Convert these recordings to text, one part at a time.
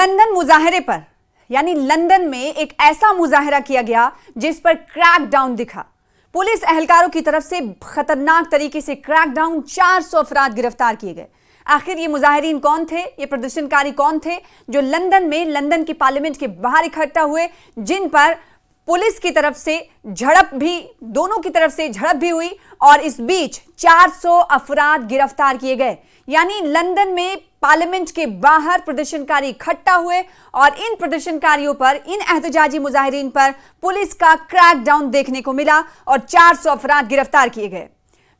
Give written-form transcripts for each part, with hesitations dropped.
London मुजाहरे पर यानी London में एक ऐसा मुजाहरा किया गया जिस पर क्रैकडाउन दिखा। पुलिस एहलकारों की तरफ से खतरनाक तरीके से क्रैकडाउन, 400 अफराद गिरफ्तार किए गए। आखिर ये मुजाहिरीन कौन थे, ये प्रदर्शनकारी कौन थे जो लंदन में लंदन की पार्लियामेंट के बाहर इकट्ठा हुए, जिन पर पुलिस की तरफ से झड़प भी, दोनों की तरफ से झड़प भी हुई और इस बीच 400 अफराद गिरफ्तार किए गए। यानी लंदन में पार्लियामेंट के बाहर प्रदर्शनकारी इकट्ठा हुए और इन प्रदर्शनकारियों पर, इन एहतजाजी मुजाहिरीन पर पुलिस का क्रैकडाउन देखने को मिला और 400 अफराद गिरफ्तार किए गए।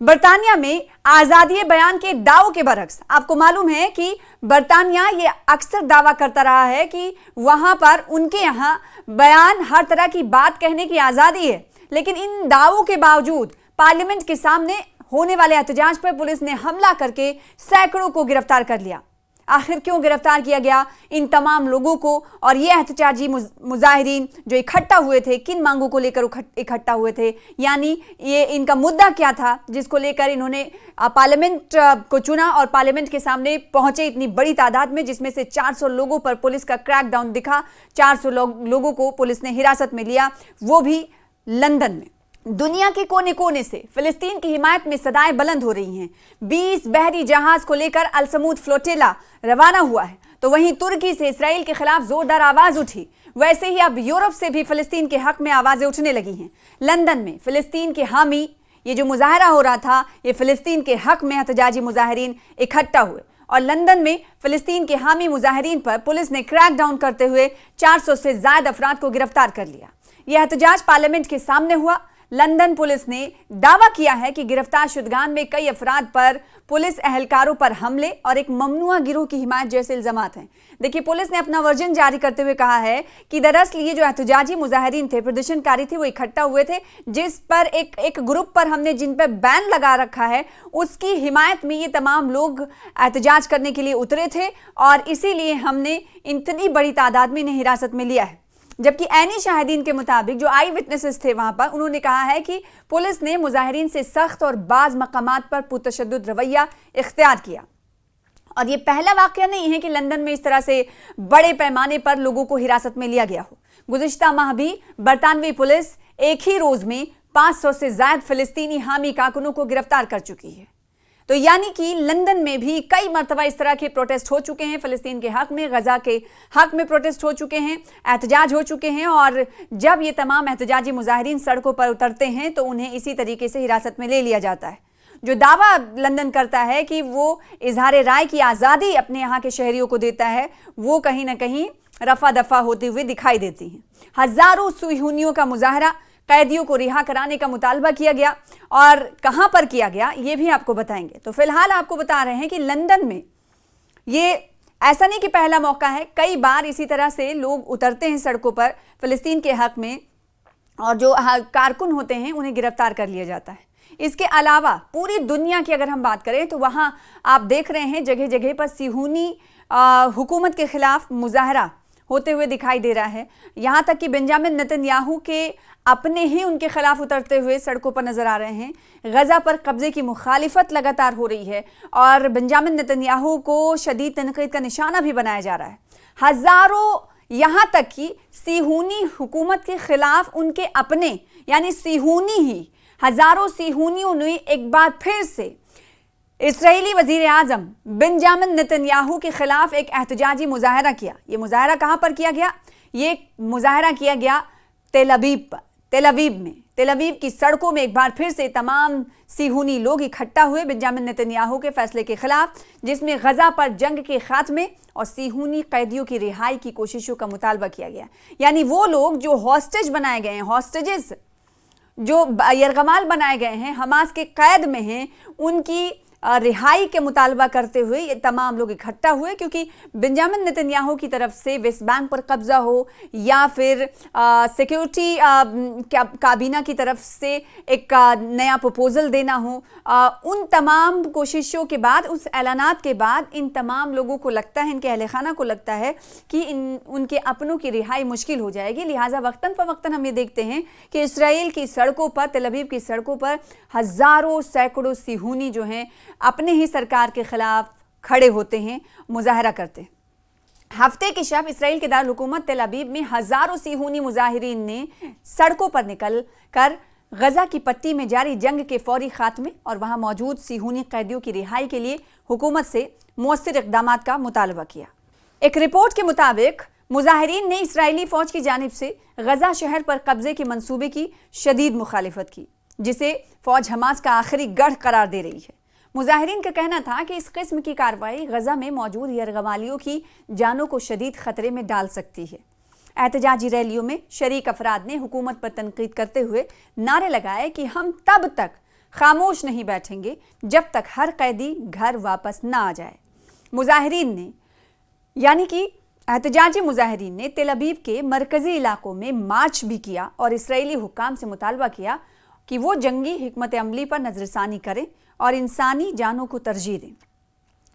बरतानिया में आजादी बयान के दावों के बरक्स आपको मालूम है कि बरतानिया ये अक्सर दावा करता रहा है कि वहां पर उनके यहां बयान, हर तरह की बात कहने की आजादी है, लेकिन इन दावों के बावजूद पार्लियामेंट के सामने होने वाले एहतजाज पर पुलिस ने हमला करके सैकड़ों को गिरफ्तार कर लिया। आखिर क्यों गिरफ्तार किया गया इन तमाम लोगों को, और ये एहतजाजी मुजाहिरीन जो इकट्ठा हुए थे, किन मांगों को लेकर इकट्ठा हुए थे, यानी ये इनका मुद्दा क्या था जिसको लेकर इन्होंने पार्लियामेंट को चुना और पार्लियामेंट के सामने पहुंचे इतनी बड़ी तादाद में, जिसमें से 400 लोगों पर पुलिस का क्रैकडाउन दिखा। 400 लोगों को पुलिस ने हिरासत में लिया, वो भी लंदन में। दुनिया के कोने कोने से फिलिस्तीन की हिमायत में सदाएं बुलंद हो रही हैं। 20 बहरी जहाज को लेकर अल-समूद फ्लोटिला रवाना हुआ है, तो वहीं तुर्की से इसराइल के खिलाफ जोरदार आवाज उठी। वैसे ही अब यूरोप से भी फिलिस्तीन के हक में आवाजें उठने लगी हैं। लंदन में फिलिस्तीन के हामी, ये जो मुजाहरा हो रहा था, ये फिलिस्तीन के हक में एहतजाजी मुजाहिरीन इकट्ठा हुए और लंदन में फिलिस्तीन के हामी मुजाहिरीन पर पुलिस ने क्रैकडाउन करते हुए 400 से ज्यादा अफराद को गिरफ्तार कर लिया। यह एहतजाज पार्लियामेंट के सामने हुआ। लंदन पुलिस ने दावा किया है कि गिरफ्तार शुदगान में कई अफराद पर पुलिस एहलकारों पर हमले और एक ममनुआ गिरोह की हिमायत जैसे इल्जामात हैं। देखिए, पुलिस ने अपना वर्जन जारी करते हुए कहा है कि दरअसल ये जो एहतजाजी मुजाहिरीन थे, प्रदर्शनकारी थे, वो इकट्ठा हुए थे, जिस पर एक ग्रुप पर हमने जिन पर बैन लगा रखा है, उसकी हिमायत में ये तमाम लोग एहतजाज करने के लिए उतरे थे और इसीलिए हमने इतनी बड़ी तादाद में इन्हें हिरासत में लिया है। जबकि ऐनी शाहिदीन के मुताबिक जो आई विटनेसेस थे वहां पर, उन्होंने कहा है कि पुलिस ने मुजाहिरीन से सख्त और बाज मकामात पर पुरतशद्दुद रवैया इख्तियार किया। और ये पहला वाकया नहीं है कि लंदन में इस तरह से बड़े पैमाने पर लोगों को हिरासत में लिया गया हो। गुज़िश्ता माह भी बरतानवी पुलिस एक ही रोज में 500 से ज्यादा फिलिस्तीनी हामी कारकुनों को गिरफ्तार कर चुकी है। तो यानी कि लंदन में भी कई मरतबा इस तरह के प्रोटेस्ट हो चुके हैं, फिलिस्तीन के हक में, गजा के हक में प्रोटेस्ट हो चुके हैं, एहतजाज हो चुके हैं। और जब ये तमाम एहतजाजी मुजाहिरीन सड़कों पर उतरते हैं तो उन्हें इसी तरीके से हिरासत में ले लिया जाता है। जो दावा लंदन करता है कि वो इजहार राय की आज़ादी अपने यहाँ के शहरियों को देता है, वो कहीं ना कहीं रफा दफा होते हुए दिखाई देती हैं। हजारों सुहूनियों का मुजाहरा, कैदियों को रिहा कराने का मुतालबा किया गया और कहां पर किया गया ये भी आपको बताएंगे। तो फिलहाल आपको बता रहे हैं कि लंदन में ये ऐसा नहीं कि पहला मौका है, कई बार इसी तरह से लोग उतरते हैं सड़कों पर फिलिस्तीन के हक में और जो कारकुन होते हैं उन्हें गिरफ्तार कर लिया जाता है। इसके अलावा पूरी दुनिया की अगर हम बात करें तो वहां आप देख रहे हैं जगह जगह पर सिहूनी हुकूमत के खिलाफ मुजाहरा होते हुए दिखाई दे रहा है। यहाँ तक कि बेंजामिन नेतन्याहू के अपने ही उनके खिलाफ उतरते हुए सड़कों पर नजर आ रहे हैं। गजा पर कब्जे की मुखालिफत लगातार हो रही है और बेंजामिन नेतन्याहू को शदीद तनकीद का निशाना भी बनाया जा रहा है। हजारों, यहाँ तक कि सिहूनी हुकूमत के खिलाफ उनके अपने यानी सिहूनी ही, हजारों सिहूनियों ने एक बार फिर से इस्राएली वजीर आजम बेंजामिन नेतन्याहू के खिलाफ एक एहतजाजी मुजाहरा किया। ये मुजाहरा कहाँ पर किया गया? ये मुजाहरा किया गया तेल अवीव में। तेल अवीव की सड़कों में एक बार फिर से तमाम सिहूनी लोग इकट्ठा हुए बेंजामिन नेतन्याहू के फैसले के खिलाफ, जिसमें गजा पर जंग के खात्मे और सिहूनी कैदियों की रिहाई की कोशिशों का मुतालबा किया गया। यानी वो लोग जो हॉस्टेज बनाए गए हैं, हॉस्टेजेस जो यरगमाल बनाए गए हैं, हमास के कैद में हैं, उनकी रिहाई के मुतालबा करते हुए ये तमाम लोग इकट्ठा हुए, क्योंकि बेंजामिन नेतन्याहू की तरफ से वेस्ट बैंक पर कब्जा हो या फिर सिक्योरिटी काबीना की तरफ से एक नया प्रपोजल देना हो, उन तमाम कोशिशों के बाद, उस ऐलानात के बाद इन तमाम लोगों को लगता है, इनके अहले खाना को लगता है कि उनके अपनों की रिहाई मुश्किल हो जाएगी। लिहाजा वक्तन फ़वक्तन हम ये देखते हैं कि इसराइल की सड़कों पर, तेल अवीव की सड़कों पर हज़ारों सैकड़ों सिहूनी जो हैं अपने ही सरकार के खिलाफ खड़े होते हैं, मुजाहरा करते हैं। हफ्ते की शब इसराइल के दारुल हुकूमत तेल अबीब में हजारों सिहूनी मुजाहिरीन ने सड़कों पर निकल कर गजा की पट्टी में जारी जंग के फौरी खात्मे और वहां मौजूद सिहूनी कैदियों की रिहाई के लिए हुकूमत से मौसर इक़दामात का मुतालबा किया। एक रिपोर्ट के मुताबिक मुजाहिरीन ने इसराइली फौज की जानिब से गजा शहर पर कब्जे के मंसूबे की शदीद मुखालिफत की, जिसे फौज हमास का आखिरी गढ़ करार दे रही है। मुजाहिरीन का कहना था कि इस किस्म की कार्रवाई गजा में मौजूद यरगमालियों की जानों को शदीद खतरे में डाल सकती है। एहतजाजी रैलियों में शरीक अफराद ने हुकूमत पर तनकीद करते हुए नारे लगाए कि हम तब तक खामोश नहीं बैठेंगे जब तक हर कैदी घर वापस ना आ जाए। मुजाहिरीन ने यानी कि एहतजाजी मुजाहिरीन ने तेल अबीब के मरकजी इलाकों में मार्च भी किया और इसराइली हुक्काम से मुतालबा किया कि वो जंगी हिकमत अमली पर नजरसानी करें और इंसानी जानों को तरजीह दें।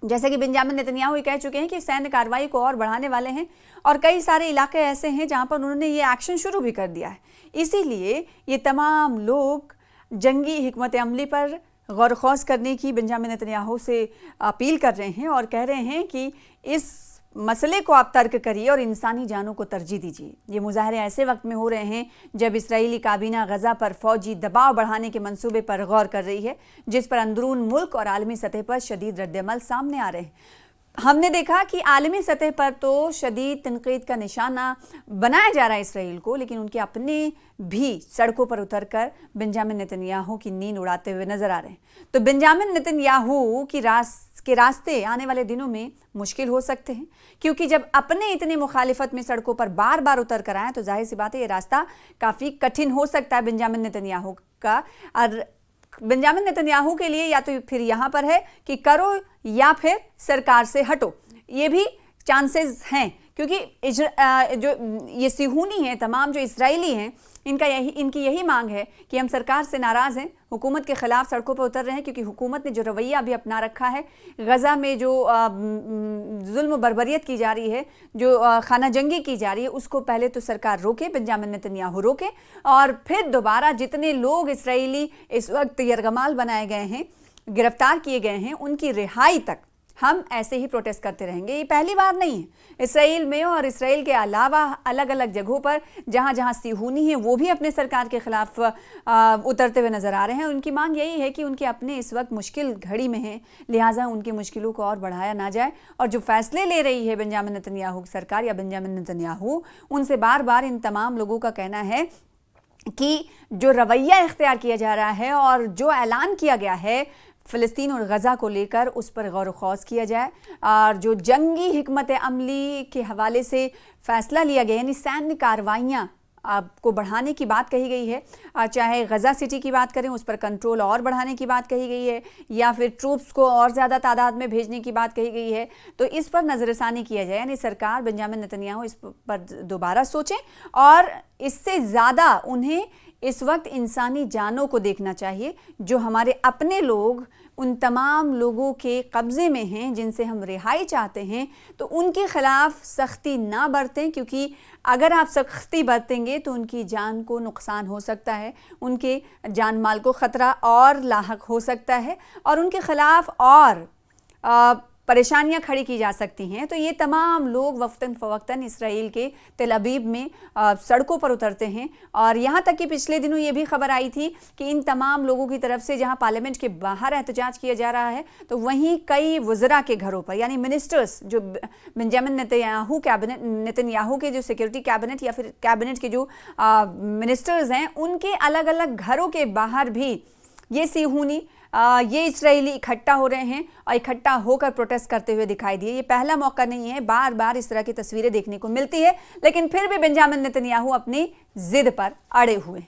जैसे कि बेंजामिन नेतन्याहू ये कह चुके हैं कि सैन्य कार्रवाई को और बढ़ाने वाले हैं और कई सारे इलाके ऐसे हैं जहां पर उन्होंने ये एक्शन शुरू भी कर दिया है। इसीलिए ये तमाम लोग जंगी हिकमत अमली पर गौर खौज करने की बेंजामिन नेतन्याहू से अपील कर रहे हैं और कह रहे हैं कि इस मसले को आप तर्क करिए और इंसानी जानों को तरजीह दीजिए। ये मुजाहरे ऐसे वक्त में हो रहे हैं जब इसराइली काबीना गजा पर फौजी दबाव बढ़ाने के मंसूबे पर गौर कर रही है, जिस पर अंदरून मुल्क और आलमी सतह पर शदीद रद्दअमल सामने आ रहे हैं। हमने देखा कि आलमी सतह पर तो शदीद तनकीद का निशाना बनाया जा रहा है इसराइल को, लेकिन उनके अपने भी सड़कों पर उतरकर बेंजामिन नेतन्याहू की नींद उड़ाते हुए नजर आ रहे हैं। तो बेंजामिन नेतन्याहू के रास्ते आने वाले दिनों में मुश्किल हो सकते हैं, क्योंकि जब अपने इतने मुखालिफत में सड़कों पर बार बार उतर कर आए तो जाहिर सी बात है ये रास्ता काफ़ी कठिन हो सकता है बेंजामिन नेतन्याहू का। और बेंजामिन नेतन्याहू के लिए या तो फिर यहाँ पर है कि करो या फिर सरकार से हटो, ये भी चांसेस हैं, क्योंकि जो ये सिहूनी हैं, तमाम जो इसराइली हैं, इनकी यही मांग है कि हम सरकार से नाराज़ हैं, हुकूमत के ख़िलाफ़ सड़कों पर उतर रहे हैं, क्योंकि हुकूमत ने जो रवैया अभी अपना रखा है, गज़ा में जो जुल्म बर्बरियत की जा रही है, जो खाना जंगी की जा रही है, उसको पहले तो सरकार रोके, बेंजामिन नेतन्याहू रोके, और फिर दोबारा जितने लोग इसराइली इस वक्त यरगमाल बनाए गए हैं, गिरफ्तार किए गए हैं, उनकी रिहाई तक हम ऐसे ही प्रोटेस्ट करते रहेंगे। ये पहली बार नहीं है, इसराइल में और इसराइल के अलावा अलग अलग जगहों पर जहाँ जहाँ सिहूनी हैं वो भी अपने सरकार के ख़िलाफ़ उतरते हुए नज़र आ रहे हैं। उनकी मांग यही है कि उनके अपने इस वक्त मुश्किल घड़ी में हैं, लिहाजा उनकी मुश्किलों को और बढ़ाया ना जाए, और जो फैसले ले रही है बेंजामिन नेतन्याहू की सरकार या बेंजामिन नेतन्याहू, उनसे बार बार इन तमाम लोगों का कहना है कि जो रवैया इख्तियार किया जा रहा है और जो ऐलान किया गया है फ़लस्तीन और गज़ा को लेकर, उस पर गौर खौज किया जाए, और जो जंगी हिकमत अमली के हवाले से फ़ैसला लिया गया, यानी सैन्य कार्रवाइयाँ को बढ़ाने की बात कही गई है, चाहे गज़ा सिटी की बात करें, उस पर कंट्रोल और बढ़ाने की बात कही गई है, या फिर ट्रूप्स को और ज़्यादा तादाद में भेजने की बात कही गई है, तो इस पर नज़रसानी किया जाए। यानी सरकार बेंजामिन नेतन्याहू इस पर दोबारा सोचें, और इससे ज़्यादा उन्हें इस वक्त इंसानी जानों को देखना चाहिए, जो हमारे अपने लोग उन तमाम लोगों के कब्ज़े में हैं जिनसे हम रिहाई चाहते हैं, तो उनके ख़िलाफ़ सख्ती ना बरतें, क्योंकि अगर आप सख्ती बरतेंगे तो उनकी जान को नुकसान हो सकता है, उनके जान माल को ख़तरा और लाहक हो सकता है, और उनके ख़िलाफ़ और परेशानियां खड़ी की जा सकती हैं। तो ये तमाम लोग वक्तन फ़वक्तन इसराइल के तेल अबीब में सड़कों पर उतरते हैं, और यहाँ तक कि पिछले दिनों ये भी खबर आई थी कि इन तमाम लोगों की तरफ से जहाँ पार्लियामेंट के बाहर एहतजाज किया जा रहा है, तो वहीं कई वज़रा के घरों पर, यानी मिनिस्टर्स जो बेंजामिन नेतन्याहू के जो सिक्योरिटी कैबिनेट या फिर कैबिनेट के जो मिनिस्टर्स हैं, उनके अलग अलग घरों के बाहर भी ये सिहूनी ये इसराइली इकट्ठा हो रहे हैं और इकट्ठा होकर प्रोटेस्ट करते हुए दिखाई दिए। ये पहला मौका नहीं है, बार बार इस तरह की तस्वीरें देखने को मिलती है, लेकिन फिर भी बेंजामिन नेतन्याहू अपनी जिद पर अड़े हुए हैं।